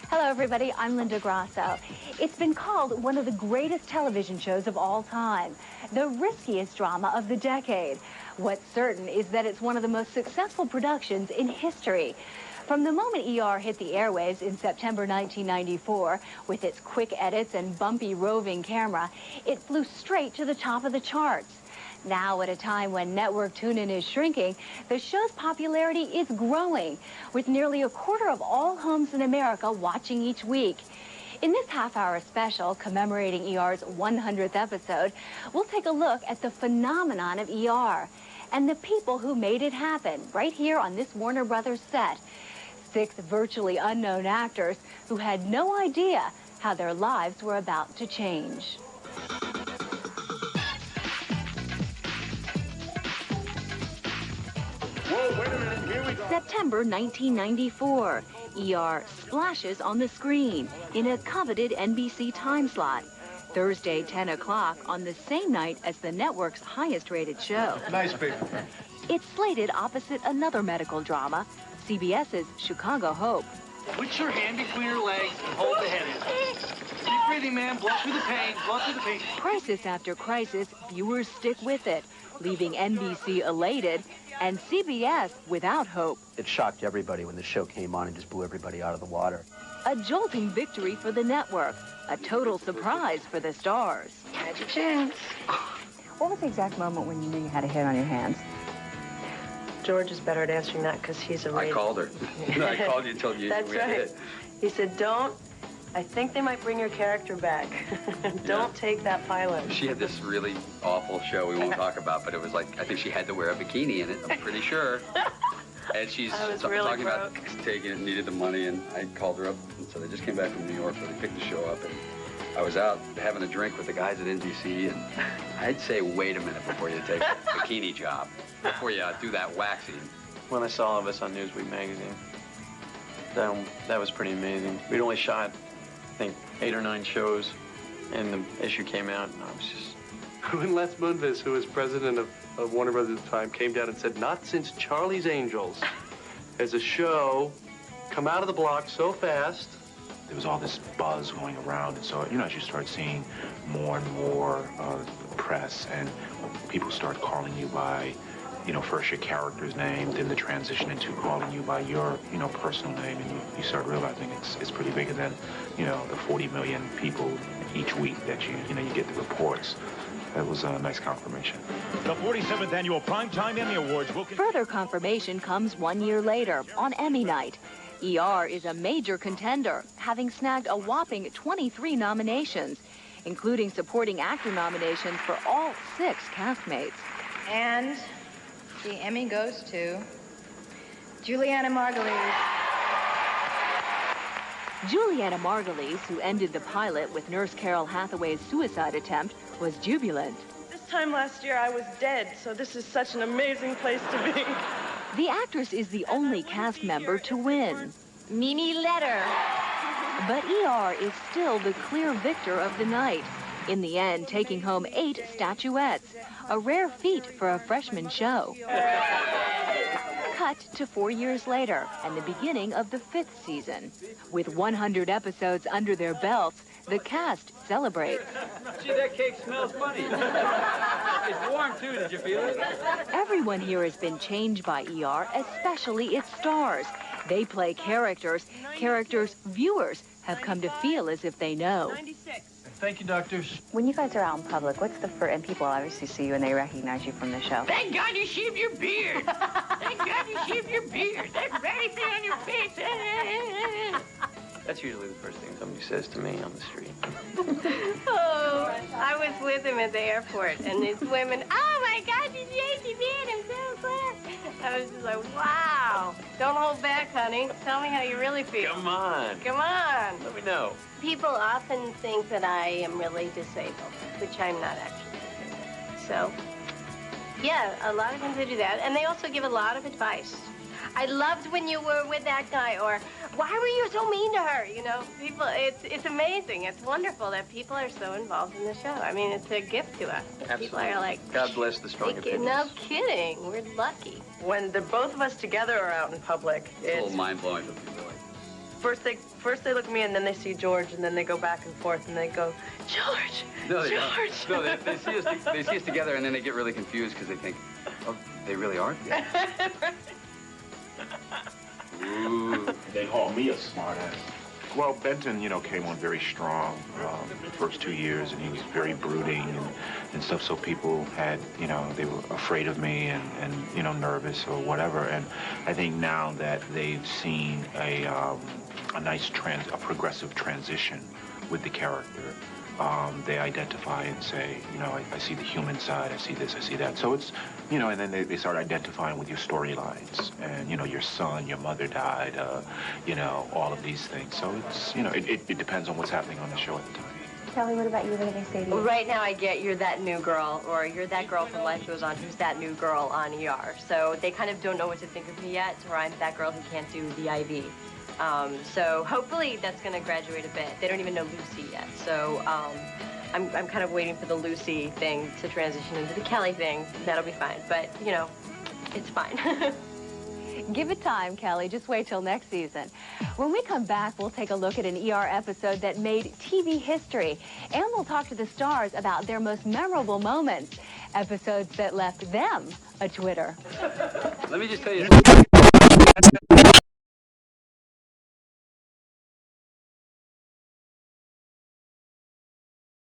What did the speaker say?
Hello, everybody. I'm Linda Grasso. It's been called one of the greatest television shows of all time, the riskiest drama of the decade. What's certain is that it's one of the most successful productions in history. From the moment ER hit the airwaves in September 1994, with its quick edits and bumpy roving camera, it flew straight to the top of the charts. Now, at a time when network tune-in is shrinking, the show's popularity is growing, with nearly a quarter of all homes in America watching each week. In this half-hour special commemorating ER's 100th episode, we'll take a look at the phenomenon of ER and the people who made it happen right here on this Warner Brothers set. 6 virtually unknown actors who had no idea how their lives were about to change. Whoa, wait a minute, here we go. September 1994. ER splashes on the screen in a coveted NBC time slot. Thursday, 10 o'clock, on the same night as the network's highest-rated show. Nice paper. It's slated opposite another medical drama, CBS's Chicago Hope. Put your hand between her legs and hold the head in. Keep breathing, man. Blow through the pain. Blow through the pain. Crisis after crisis, viewers stick with it, leaving NBC elated and CBS without hope. It shocked everybody when the show came on and just blew everybody out of the water. A jolting victory for the network, a total surprise for the stars. Had your chance. What was the exact moment when you knew you had a hit on your hands? George is better at answering that because he's a I called her. I called you and told you That's we had right. hit. He said, don't. I think they might bring your character back. Don't take that pilot. She had this really awful show we won't talk about, but it was like, I think she had to wear a bikini in it, I'm pretty sure. And she's I was really talking about broke. taking it, needed the money, and I called her up. And so they just came back from New York, so they picked the show up, and I was out having a drink with the guys at NBC, and I'd say, wait a minute before you take a bikini job, before you do that waxing. When I saw all of us on Newsweek magazine, that was pretty amazing. We'd only shot, I think, 8 or 9 shows, and the issue came out, and I was just... When Les Moonves, who was president of Warner Brothers at the time, came down and said, not since Charlie's Angels has a show come out of the block so fast. There was all this buzz going around, and so, you know, as you start seeing more and more press, and people start calling you by, you know, first your character's name, then the transition into calling you by your, you know, personal name, and you start realizing it's pretty bigger than, you know, the 40 million people each week that you get the reports. That was a nice confirmation. The 47th annual Primetime Emmy Awards will... Further confirmation comes 1 year later, on Emmy night. ER is a major contender, having snagged a whopping 23 nominations, including supporting actor nominations for all 6 castmates. And the Emmy goes to Julianna Margulies. Julianna Margulies, who ended the pilot with Nurse Carol Hathaway's suicide attempt, was jubilant. This time last year, I was dead, so this is such an amazing place to be. The actress is the only cast member to win. Mimi Letter. But ER is still the clear victor of the night, in the end taking home 8 statuettes, a rare feat for a freshman show. Cut to 4 years later and the beginning of the 5th season. With 100 episodes under their belts, the cast celebrates. Gee, that cake smells funny. It's warm, too. Did you feel it? Everyone here has been changed by ER, especially its stars. They play characters viewers have come to feel as if they know. 96. Thank you, doctors. When you guys are out in public, what's the first, and people obviously see you and they recognize you from the show. Thank God you shaved your beard. Thank God you shaved your beard. That ratty thing on your face. That's usually the first thing somebody says to me on the street. Oh, I was with him at the airport, and these women, oh my God, you shaved your beard, I'm so glad. I was just like, wow. Don't hold back, honey. Tell me how you really feel. Come on. Come on. Let me know. People often think that I am really disabled, which I'm not actually. So, yeah, a lot of times they do that. And they also give a lot of advice. I loved when you were with that guy, or why were you so mean to her? You know, people, it's amazing. It's wonderful that people are so involved in the show. I mean, it's a gift to us. Absolutely. People are like, God bless the strong opinions. no kidding. We're lucky. When the both of us together are out in public, It's a little mind-blowing for people. first they look at me, and then they see George, and then they go back and forth, and they go, George, No, they George. don't. No, they see us together, and then they get really confused because they think, oh, they really are together. Ooh. They call me a smartass. Well, Benton, you know, came on very strong the first 2 years, and he was very brooding and stuff. So people had, you know, they were afraid of me and you know, nervous or whatever. And I think now that they've seen a nice a progressive transition with the character, they identify and say, you know, I see the human side, I see this, I see that. So it's, you know, and then they start identifying with your storylines. And, you know, your son, your mother died, you know, all of these things. So it's, you know, it depends on what's happening on the show at the time. Kelly, what about you? What do they say to you? Right now I get you're that new girl, or you're that girl from Life Goes On who's that new girl on ER. So they kind of don't know what to think of me yet, or I'm that girl who can't do the IV. So hopefully that's going to graduate a bit. They don't even know Lucy yet. So I'm kind of waiting for the Lucy thing to transition into the Kelly thing. That'll be fine. But, you know, it's fine. Give it time, Kelly. Just wait till next season. When we come back, we'll take a look at an ER episode that made TV history. And we'll talk to the stars about their most memorable moments, episodes that left them a Twitter. Let me just tell you.